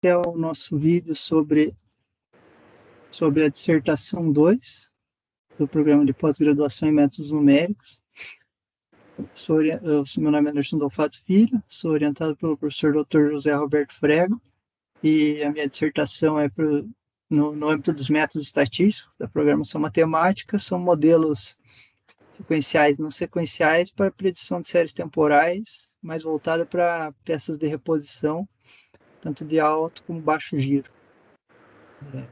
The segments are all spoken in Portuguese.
é o nosso vídeo sobre a dissertação 2 do programa de pós-graduação em métodos numéricos. Meu nome é Anderson Dolfato Filho, sou orientado pelo professor Dr. José Roberto Frega, e a minha dissertação é no âmbito dos métodos estatísticos da programação matemática, são modelos sequenciais e não sequenciais para predição de séries temporais, mais voltada para peças de reposição, tanto de alto como baixo giro. A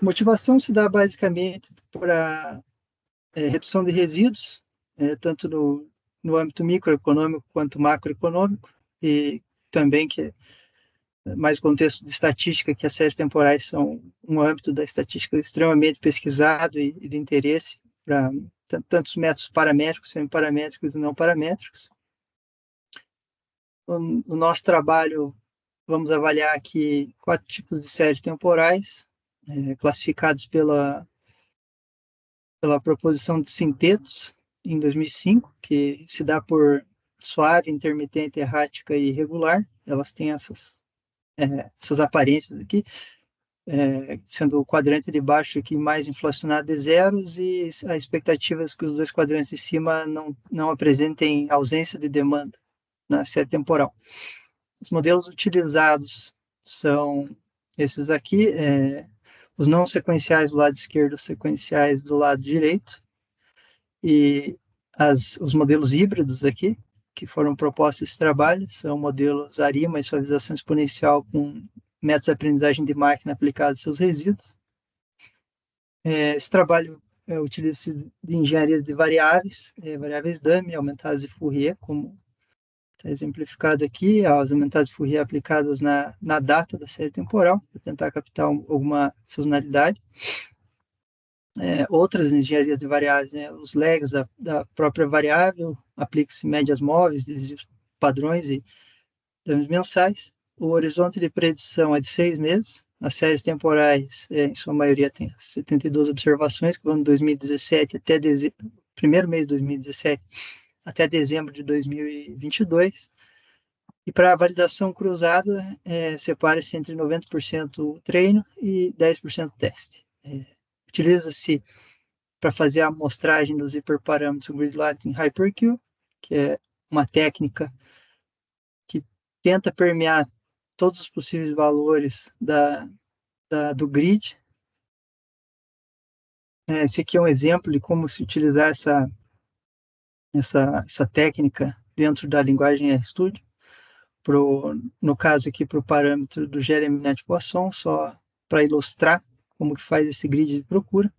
motivação se dá basicamente para redução de resíduos, tanto no âmbito microeconômico quanto macroeconômico, e também que mais contexto de estatística, que as séries temporais são um âmbito da estatística extremamente pesquisado e de interesse para tantos métodos paramétricos, semiparamétricos e não paramétricos. No nosso trabalho, vamos avaliar aqui 4 tipos de séries temporais, classificados pela proposição de sintetos, em 2005, que se dá por suave, intermitente, errática e irregular. Elas têm essas aparências aqui, sendo o quadrante de baixo aqui mais inflacionado de zeros, e a expectativa é que os 2 quadrantes de cima não apresentem ausência de demanda na série temporal. Os modelos utilizados são esses aqui, os não sequenciais do lado esquerdo, os sequenciais do lado direito, e os modelos híbridos aqui, que foram propostos esse trabalho, são modelos ARIMA e suavização exponencial com métodos de aprendizagem de máquina aplicados aos seus resíduos. Esse trabalho utiliza-se de engenharia de variáveis, variáveis dummy, aumentadas de Fourier, como está exemplificado aqui, as aumentadas de Fourier aplicadas na data da série temporal, para tentar captar alguma sazonalidade. Outras engenharias de variáveis, os lags da própria variável, aplica-se médias móveis, padrões e danos mensais. O horizonte de predição é de 6 meses. As séries temporais, em sua maioria, tem 72 observações, que vão de 2017 até primeiro mês de 2017 até dezembro de 2022. E para a validação cruzada, separa-se entre 90% treino e 10% teste. Utiliza-se para fazer a amostragem dos hiperparâmetros Grid-Latin Hypercube, que é uma técnica que tenta permear todos os possíveis valores do grid. Esse aqui é um exemplo de como se utilizar essa técnica dentro da linguagem RStudio. No caso aqui, para o parâmetro do Jeremy-Net-Poisson, só para ilustrar como que faz esse grid de procura.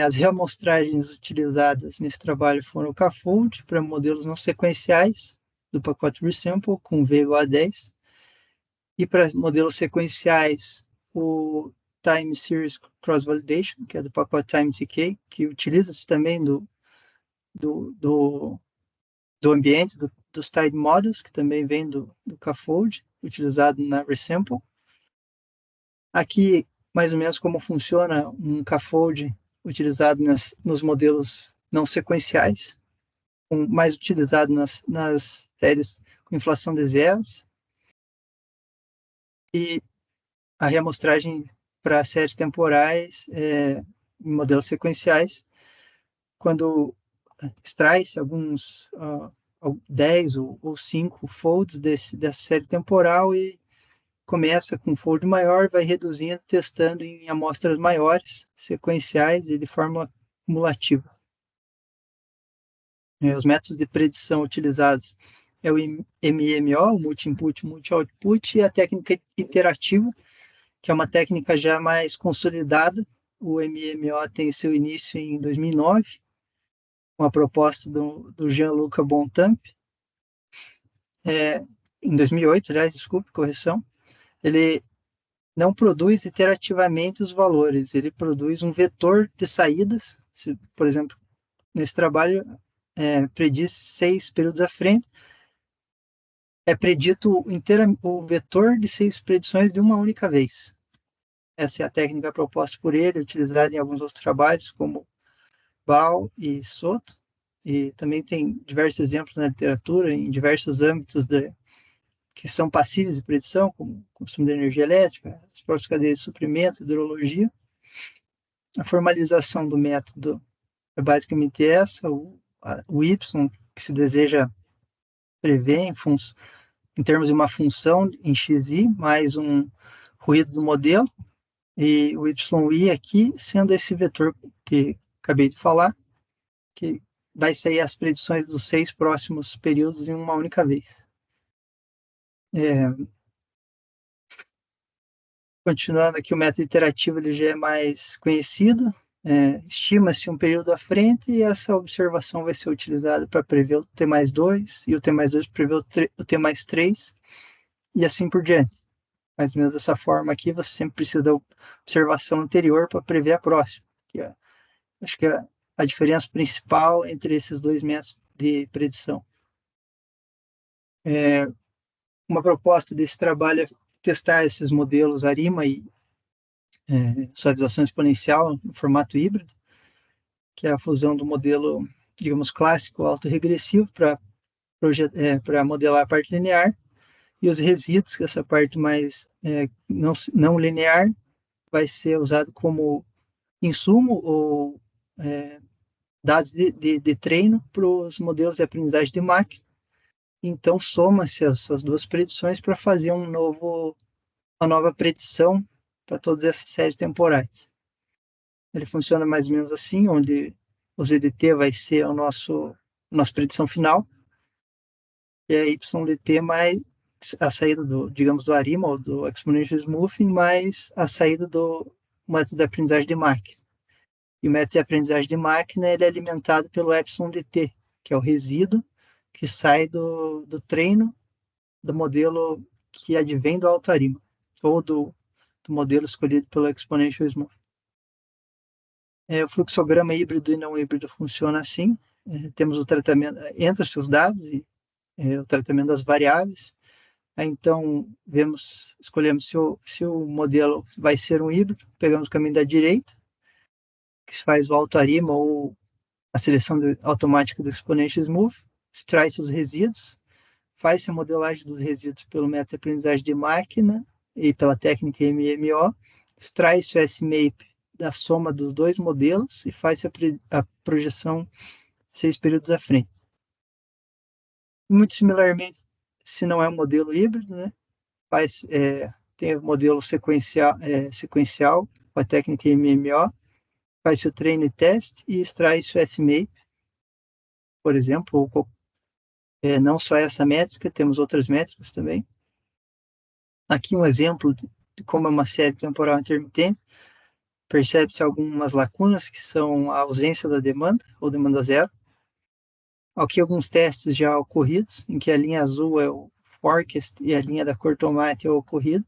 As reamostragens utilizadas nesse trabalho foram o CAFOLD para modelos não sequenciais do pacote Resample com V igual a 10, e para modelos sequenciais o Time Series Cross Validation, que é do pacote TimeTK, que utiliza-se também do ambiente, dos Tide Models, que também vem do CAFOLD, utilizado na Resample. Aqui, mais ou menos como funciona um CAFOLD utilizado nos modelos não sequenciais, mais utilizado nas séries com inflação de zeros, e a reamostragem para séries temporais em modelos sequenciais, quando extrai-se alguns 10 ou 5 folds dessa série temporal e começa com um fold maior, vai reduzindo, testando em amostras maiores, sequenciais e de forma cumulativa. Os métodos de predição utilizados é o MMO, o Multi-Input, Multi-Output, e a técnica iterativa, que é uma técnica já mais consolidada. O MMO tem seu início em 2009, com a proposta do Jean-Luc Bontemps. Em 2008, aliás, desculpe, correção. Ele não produz iterativamente os valores, ele produz um vetor de saídas. Se, por exemplo, nesse trabalho, prediz 6 períodos à frente, é predito o vetor de 6 predições de uma única vez. Essa é a técnica proposta por ele, utilizada em alguns outros trabalhos, como Ball e Soto, e também tem diversos exemplos na literatura, em diversos âmbitos que são passíveis de predição, como consumo de energia elétrica, as próprias cadeias de suprimento, hidrologia. A formalização do método é basicamente essa, o Y, que se deseja prever em termos de uma função em xi, mais um ruído do modelo, e o yi aqui sendo esse vetor que acabei de falar, que vai sair as predições dos 6 próximos períodos em uma única vez. Continuando aqui, o método iterativo ele já é mais conhecido. Estima-se um período à frente e essa observação vai ser utilizada para prever o T mais 2 e o T mais 2 para prever o T mais 3 e assim por diante. Mais ou menos dessa forma aqui, você sempre precisa da observação anterior para prever a próxima. Acho que é a diferença principal entre esses dois métodos de predição. Uma proposta desse trabalho é testar esses modelos ARIMA e suavização exponencial no formato híbrido, que é a fusão do modelo, digamos, clássico autorregressivo para modelar a parte linear, e os resíduos, que é essa parte mais não linear, vai ser usado como insumo ou dados de treino para os modelos de aprendizagem de máquina. Então, soma-se essas duas predições para fazer uma nova predição para todas essas séries temporais. Ele funciona mais ou menos assim, onde o ZDT vai ser a nossa predição final, e a YDT mais a saída do ARIMA, ou do Exponential Smoothing, mais a saída do método de aprendizagem de máquina. E o método de aprendizagem de máquina ele é alimentado pelo ΔT, que é o resíduo que sai do treino do modelo que advém do alto ARIMA, ou do modelo escolhido pelo Exponential Smoothing. O fluxograma híbrido e não híbrido funciona assim. Temos o tratamento, entra-se os dados e o tratamento das variáveis. Então, escolhemos se o modelo vai ser um híbrido, pegamos o caminho da direita, que se faz o auto-arima ou a seleção automática do Exponential Smooth, extrai-se os resíduos, faz-se a modelagem dos resíduos pelo método de aprendizagem de máquina e pela técnica MMO, extrai-se o S-MAP da soma dos dois modelos e faz-se a projeção 6 períodos à frente. Muito similarmente, se não é um modelo híbrido, né, tem o modelo sequencial com a técnica MMO, faz-se o treino e teste e extrai-se o S-MAP, por exemplo, ou não só essa métrica, temos outras métricas também. Aqui um exemplo de como é uma série temporal intermitente. Percebe-se algumas lacunas, que são a ausência da demanda, ou demanda zero. Aqui alguns testes já ocorridos, em que a linha azul é o forecast e a linha da cor tomate é o ocorrido,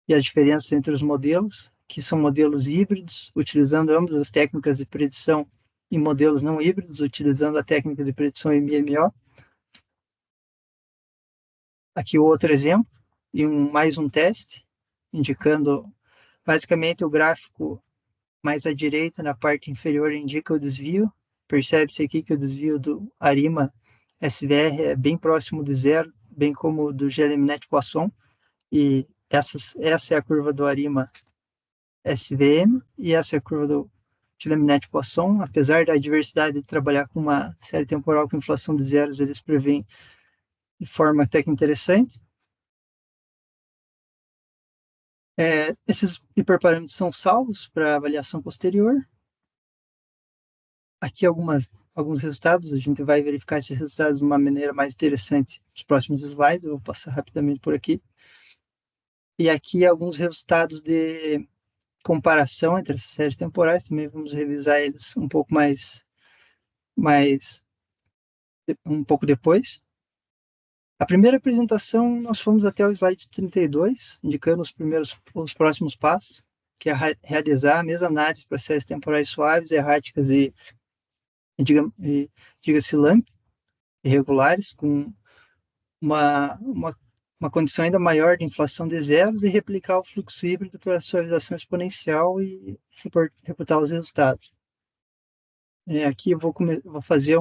e as diferenças entre os modelos, que são modelos híbridos, utilizando ambas as técnicas de predição, e modelos não híbridos, utilizando a técnica de predição MMO. Aqui outro exemplo, e mais um teste, indicando basicamente o gráfico mais à direita, na parte inferior, indica o desvio. Percebe-se aqui que o desvio do ARIMA SVR é bem próximo de zero, bem como o do GLMNet-Poisson. E essa é a curva do ARIMA SVM e essa é a curva do GLMNet-Poisson. Apesar da diversidade de trabalhar com uma série temporal com inflação de zeros, eles preveem de forma até que interessante. Esses hiperparâmetros são salvos para avaliação posterior. Aqui alguns resultados, a gente vai verificar esses resultados de uma maneira mais interessante nos próximos slides, eu vou passar rapidamente por aqui. E aqui alguns resultados de comparação entre essas séries temporais, também vamos revisar eles um pouco um pouco depois. A primeira apresentação, nós fomos até o slide 32, indicando os próximos passos, que é realizar a mesma análise para séries temporais suaves, erráticas e diga-se LAMP, irregulares, com uma condição ainda maior de inflação de zeros e replicar o fluxo híbrido pela suavização exponencial e reportar os resultados. Aqui eu vou fazer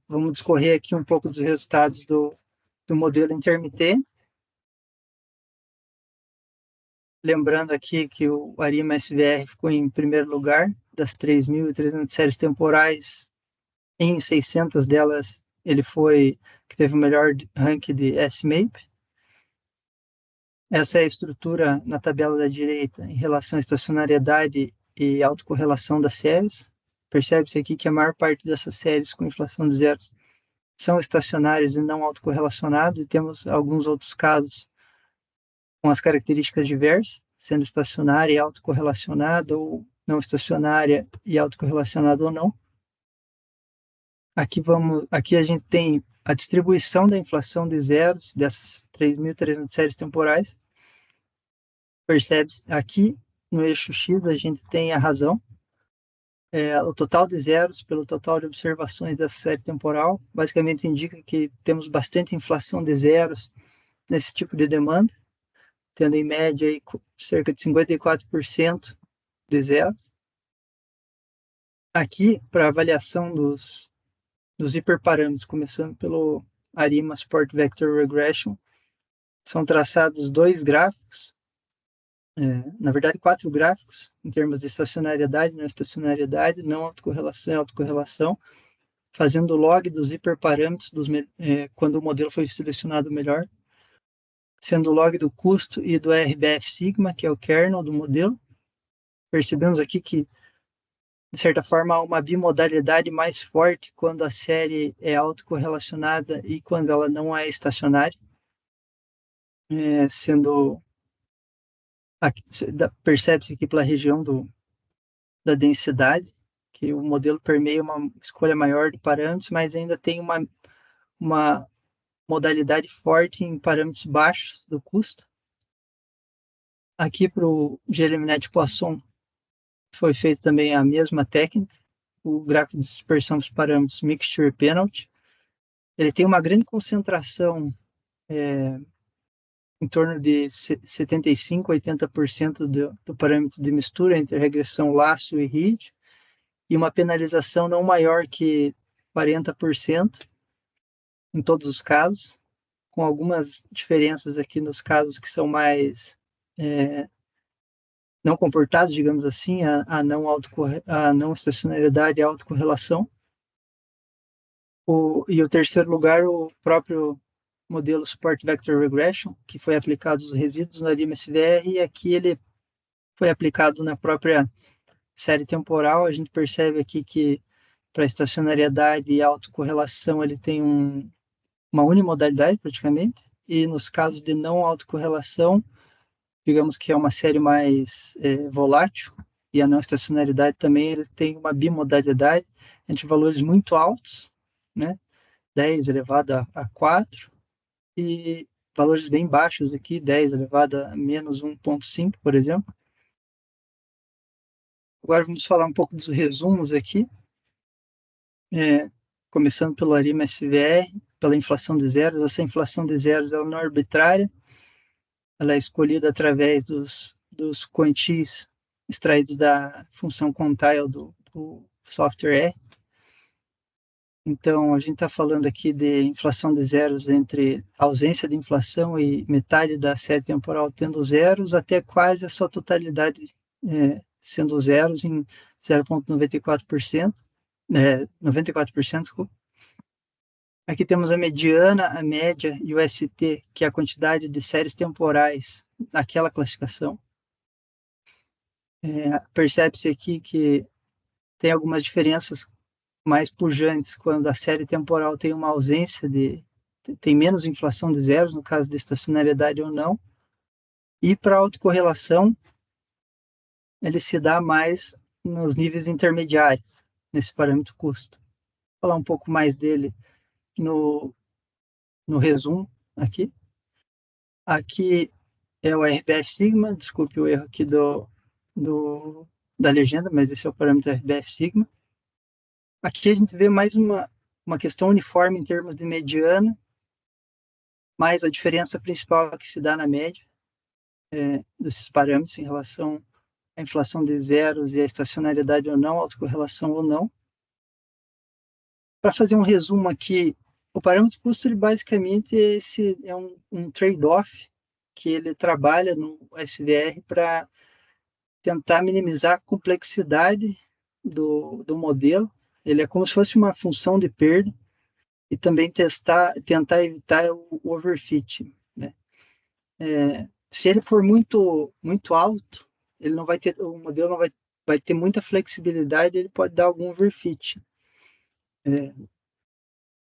vamos discorrer aqui um pouco dos resultados do modelo intermitente. Lembrando aqui que o ARIMA SVR ficou em primeiro lugar das 3.300 séries temporais. Em 600 delas, ele foi que teve o melhor ranking de SMAP. Essa é a estrutura na tabela da direita em relação à estacionariedade e autocorrelação das séries. Percebe-se aqui que a maior parte dessas séries com inflação de zeros são estacionárias e não autocorrelacionadas, e temos alguns outros casos com as características diversas, sendo estacionária e autocorrelacionada, ou não estacionária e autocorrelacionada ou não. Aqui a gente tem a distribuição da inflação de zeros dessas 3.300 séries temporais. Percebe-se aqui no eixo X a gente tem a razão, o total de zeros pelo total de observações dessa série temporal. Basicamente indica que temos bastante inflação de zeros nesse tipo de demanda, tendo em média aí cerca de 54% de zeros. Aqui, para avaliação dos hiperparâmetros, começando pelo ARIMA Support Vector Regression, são traçados dois gráficos, na verdade 4 gráficos, em termos de estacionariedade, não estacionariedade, não autocorrelação e autocorrelação, fazendo o log dos hiperparâmetros quando o modelo foi selecionado melhor, sendo o log do custo e do RBF sigma, que é o kernel do modelo. Percebemos aqui que, de certa forma, há uma bimodalidade mais forte quando a série é autocorrelacionada e quando ela não é estacionária, sendo percebe-se aqui pela região da densidade, que o modelo permeia uma escolha maior de parâmetros, mas ainda tem uma modalidade forte em parâmetros baixos do custo. Aqui para o Geliminet-Poisson foi feita também a mesma técnica, o gráfico de dispersão dos parâmetros Mixture Penalty. Ele tem uma grande concentração em torno de 75% a 80% do parâmetro de mistura entre regressão laço e RID, e uma penalização não maior que 40% em todos os casos, com algumas diferenças aqui nos casos que são mais não comportados, digamos assim, a não estacionariedade e a autocorrelação. E o terceiro lugar, o próprio modelo Support Vector Regression, que foi aplicado os resíduos no ARIMA SVR, e aqui ele foi aplicado na própria série temporal. A gente percebe aqui que para estacionariedade e autocorrelação ele tem uma unimodalidade praticamente, e nos casos de não autocorrelação, digamos que é uma série mais volátil, e a não estacionariedade também ele tem uma bimodalidade entre valores muito altos, né, 10 elevado a 4, e valores bem baixos aqui, 10 elevado a menos 1,5, por exemplo. Agora vamos falar um pouco dos resumos aqui, começando pelo ARIMA SVR, pela inflação de zeros. Essa inflação de zeros ela não é arbitrária, ela é escolhida através dos quantis extraídos da função quantile do software R. Então, a gente está falando aqui de inflação de zeros entre ausência de inflação e metade da série temporal tendo zeros, até quase a sua totalidade sendo zeros em 0,94%, 94%, desculpa. Aqui temos a mediana, a média e o ST, que é a quantidade de séries temporais naquela classificação. Percebe-se aqui que tem algumas diferenças mais pujantes quando a série temporal tem uma ausência tem menos inflação de zeros, no caso de estacionariedade ou não. E para a autocorrelação, ele se dá mais nos níveis intermediários, nesse parâmetro custo. Vou falar um pouco mais dele no resumo aqui. Aqui é o RBF sigma, desculpe o erro aqui da legenda, mas esse é o parâmetro RBF sigma. Aqui a gente vê mais uma questão uniforme em termos de mediana, mas a diferença principal que se dá na média desses parâmetros em relação à inflação de zeros e a estacionariedade ou não, autocorrelação ou não. Para fazer um resumo aqui, O parâmetro custo, ele basicamente é um trade-off que ele trabalha no SVR para tentar minimizar a complexidade do modelo. Ele é como se fosse uma função de perda e também tentar evitar o overfit, né? Se ele for muito alto, ele não vai ter, o modelo não vai ter muita flexibilidade, ele pode dar algum overfit.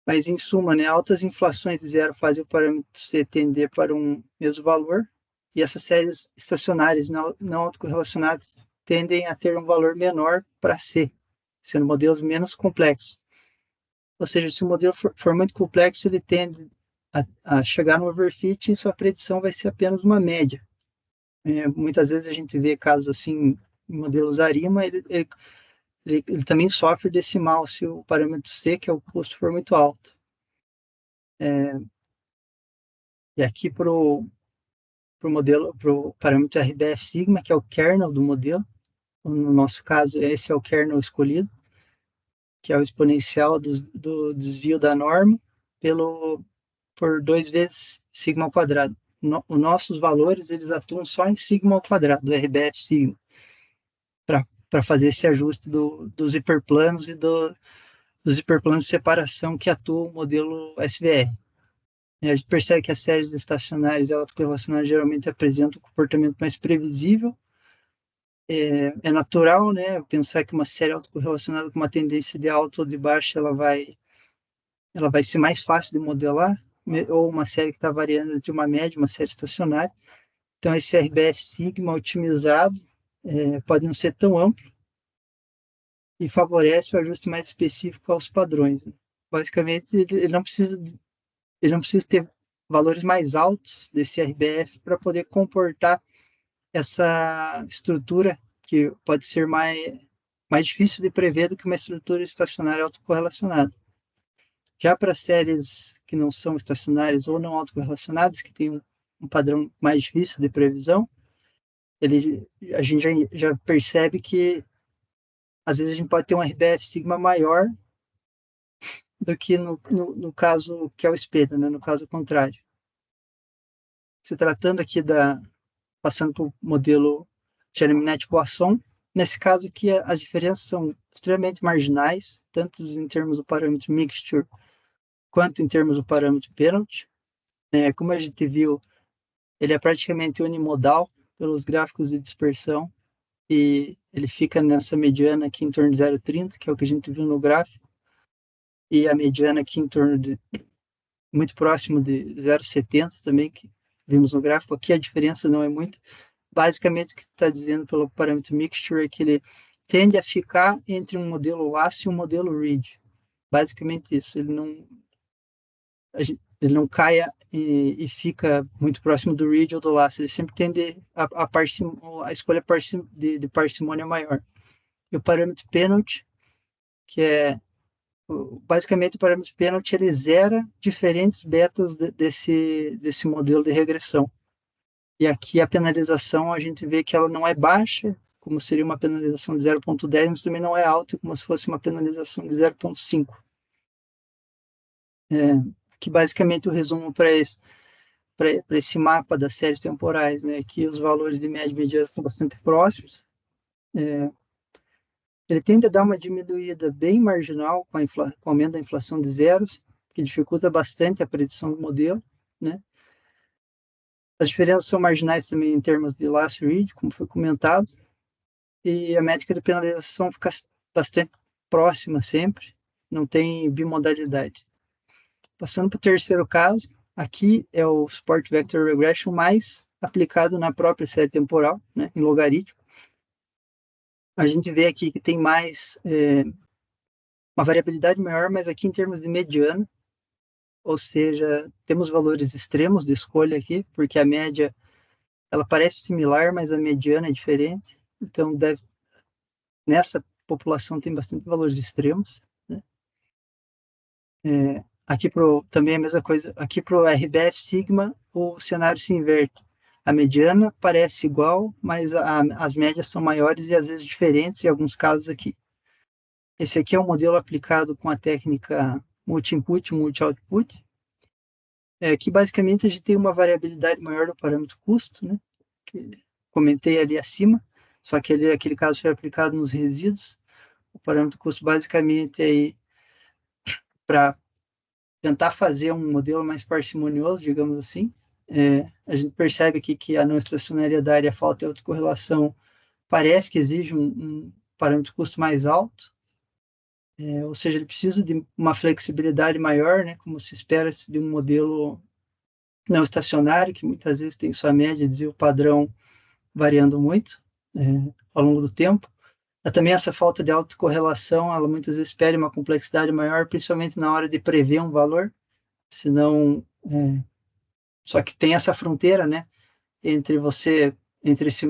Mas, em suma, né, altas inflações de zero fazem o parâmetro C tender para um mesmo valor, e essas séries estacionárias não autocorrelacionadas tendem a ter um valor menor para C, sendo modelos menos complexos. Ou seja, se o modelo for muito complexo, ele tende a chegar no overfit e sua predição vai ser apenas uma média. Muitas vezes a gente vê casos assim, em modelos ARIMA, ele também sofre desse mal se o parâmetro C, que é o custo, for muito alto. E aqui para o modelo, para o parâmetro RBF sigma, que é o kernel do modelo, no nosso caso, esse é o kernel escolhido, que é o exponencial do desvio da norma por 2 vezes sigma ao quadrado. Os nossos valores, eles atuam só em sigma ao quadrado, do RBF sigma, para fazer esse ajuste dos hiperplanos e dos hiperplanos de separação que atua o modelo SVR. A gente percebe que as séries estacionárias e autocorrelacionadas geralmente apresentam um comportamento mais previsível. É natural, né, pensar que uma série autocorrelacionada com uma tendência de alta ou de baixa, ela vai ser mais fácil de modelar, ou uma série que está variando entre uma média e uma série estacionária. Então, esse RBF sigma otimizado pode não ser tão amplo e favorece o ajuste mais específico aos padrões. Basicamente, ele não precisa ter valores mais altos desse RBF para poder comportar essa estrutura que pode ser mais difícil de prever do que uma estrutura estacionária autocorrelacionada. Já para séries que não são estacionárias ou não autocorrelacionadas, que tem um padrão mais difícil de previsão, a gente já percebe que às vezes a gente pode ter um RBF sigma maior do que no caso que é o espelho, né? No caso contrário. Se tratando aqui passando para o modelo Jeremiah-Poisson, nesse caso aqui as diferenças são extremamente marginais, tanto em termos do parâmetro mixture quanto em termos do parâmetro penalty. Como a gente viu, ele é praticamente unimodal pelos gráficos de dispersão e ele fica nessa mediana aqui em torno de 0,30, que é o que a gente viu no gráfico, e a mediana aqui em torno de muito próximo de 0,70 também, que vimos no gráfico. Aqui a diferença não é muito. Basicamente, o que está dizendo pelo parâmetro mixture é que ele tende a ficar entre um modelo lasso e um modelo reed. Basicamente isso. Ele não cai e fica muito próximo do reed ou do lasso. Ele sempre tende a escolha de parcimônia maior. E o parâmetro penalty, que é basicamente o parâmetro penalty, ele zera diferentes betas desse modelo de regressão. E aqui a penalização, a gente vê que ela não é baixa, como seria uma penalização de 0,10, mas também não é alta, como se fosse uma penalização de 0,5. Que basicamente o resumo para esse mapa das séries temporais, né? Que os valores de média e mediana estão bastante próximos. Ele tende a dar uma diminuída bem marginal com o aumento da inflação de zeros, que dificulta bastante a predição do modelo, né? As diferenças são marginais também em termos de last read, como foi comentado, e a métrica de penalização fica bastante próxima sempre, não tem bimodalidade. Passando para o terceiro caso, aqui é o Support Vector Regression mais aplicado na própria série temporal, né, em logaritmo. A gente vê aqui que tem uma variabilidade maior, mas aqui em termos de mediana, ou seja, temos valores extremos de escolha aqui, porque a média ela parece similar, mas a mediana é diferente. Então, nessa população tem bastante valores extremos. Né? Aqui também é a mesma coisa. Aqui para o RBF sigma, o cenário se inverte. A mediana parece igual, mas as médias são maiores e às vezes diferentes em alguns casos aqui. Esse aqui é um modelo aplicado com a técnica multi-input, multi-output, que basicamente a gente tem uma variabilidade maior do parâmetro custo, né, que comentei ali acima, só que ali, aquele caso foi aplicado nos resíduos. O parâmetro custo basicamente é para tentar fazer um modelo mais parcimonioso, digamos assim. A gente percebe aqui que a não estacionariedade e a falta de autocorrelação parece que exige um parâmetro custo mais alto, ou seja, ele precisa de uma flexibilidade maior, né, como se espera de um modelo não estacionário, que muitas vezes tem sua média, desvio padrão variando muito ao longo do tempo. Também essa falta de autocorrelação, ela muitas vezes pede uma complexidade maior, principalmente na hora de prever um valor, senão, só que tem essa fronteira, né, entre você,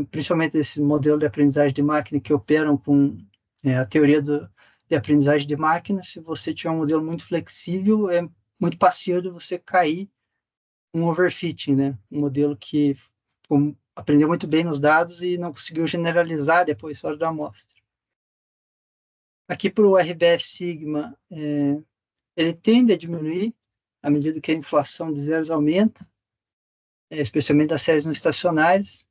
principalmente esse modelo de aprendizagem de máquina que operam com a teoria de aprendizagem de máquina. Se você tiver um modelo muito flexível, é muito passível de você cair um overfitting, né, um modelo que aprendeu muito bem nos dados e não conseguiu generalizar depois fora da amostra. Aqui para o RBF Sigma, ele tende a diminuir à medida que a inflação de zeros aumenta, especialmente das séries não estacionárias.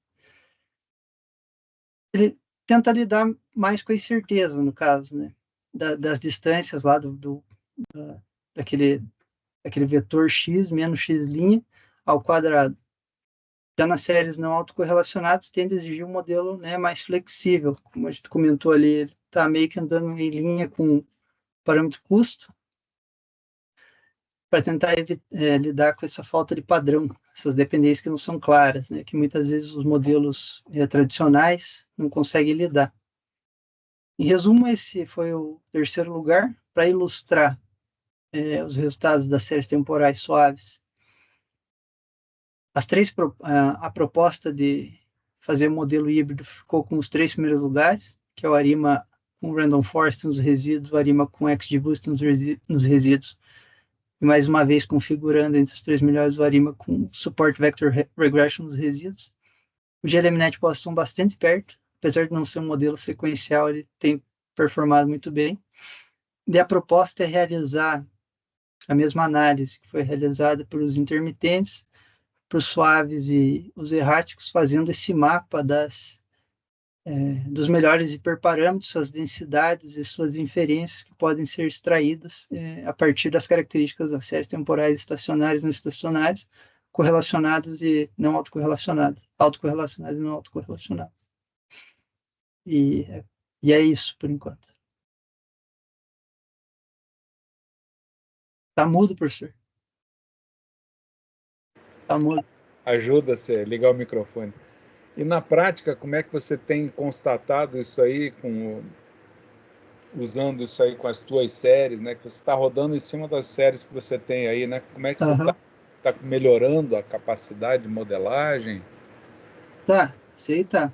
Ele tenta lidar mais com a incerteza, no caso, né, das distâncias lá daquele vetor x menos x' ao quadrado. Já nas séries não autocorrelacionadas, tende a exigir um modelo, né, mais flexível, como a gente comentou ali, ele está meio que andando em linha com o parâmetro custo, para tentar lidar com essa falta de padrão, essas dependências que não são claras, né, que muitas vezes os modelos tradicionais não conseguem lidar. Em resumo, esse foi o terceiro lugar. Para ilustrar os resultados das séries temporais suaves, a proposta de fazer um modelo híbrido ficou com os 3 primeiros lugares, que é o ARIMA com Random Forest nos resíduos, o ARIMA com XGBoost nos resíduos, e mais uma vez configurando entre os 3 melhores o ARIMA com Support Vector Regression nos resíduos. O GLMNet e o são bastante perto, apesar de não ser um modelo sequencial, ele tem performado muito bem. E a proposta é realizar a mesma análise que foi realizada para os intermitentes, para os suaves e os erráticos, fazendo esse mapa dos melhores hiperparâmetros, suas densidades e suas inferências que podem ser extraídas a partir das características das séries temporais estacionárias e não estacionárias, correlacionadas e não autocorrelacionadas, autocorrelacionadas e não autocorrelacionadas. E é isso, por enquanto. Tá mudo, professor? Tá mudo. Ajuda você a ligar o microfone. E na prática, como é que você tem constatado isso aí, usando isso aí com as tuas séries, né? Que você está rodando em cima das séries que você tem aí, né? Como é que você está melhorando a capacidade de modelagem? Tá, sei, tá.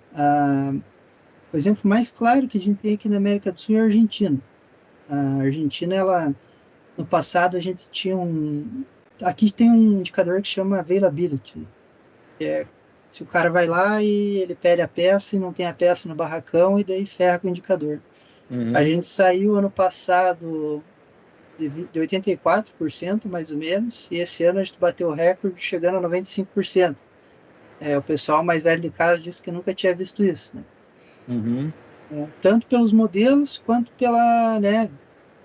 O exemplo mais claro que a gente tem aqui na América do Sul é a Argentina. A Argentina, no passado, a gente tinha aqui tem um indicador que chama availability, que é se o cara vai lá e ele pede a peça e não tem a peça no barracão, e daí ferra com o indicador. A gente saiu ano passado de 84%, mais ou menos, e esse ano a gente bateu o recorde chegando a 95%. O pessoal mais velho de casa disse que nunca tinha visto isso, né? Tanto pelos modelos quanto pela, né,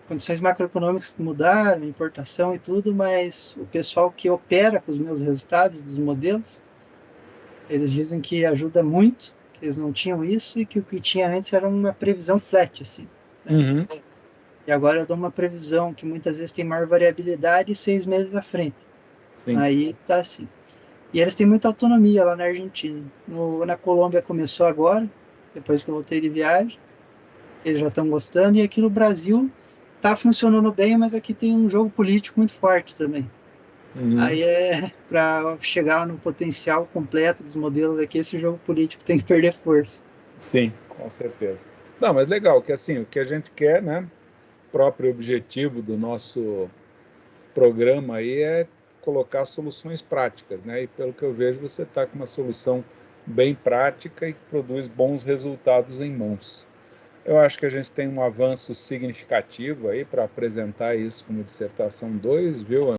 condições macroeconômicas que mudaram, importação e tudo, mas o pessoal que opera com os meus resultados dos modelos, eles dizem que ajuda muito, que eles não tinham isso e que o que tinha antes era uma previsão flat, assim, né? E agora eu dou uma previsão que muitas vezes tem maior variabilidade 6 meses à frente. Sim. Aí tá assim. E eles têm muita autonomia lá na Argentina. Na Colômbia começou agora, depois que eu voltei de viagem. Eles já estão gostando. E aqui no Brasil tá funcionando bem, mas aqui tem um jogo político muito forte também. Aí para chegar no potencial completo dos modelos aqui, esse jogo político tem que perder força. Sim, com certeza. Não, mas legal, que assim, o que a gente quer, né? O próprio objetivo do nosso programa aí é colocar soluções práticas, né? E pelo que eu vejo, você está com uma solução bem prática e que produz bons resultados em mãos. Eu acho que a gente tem um avanço significativo aí para apresentar isso como dissertação 2, viu,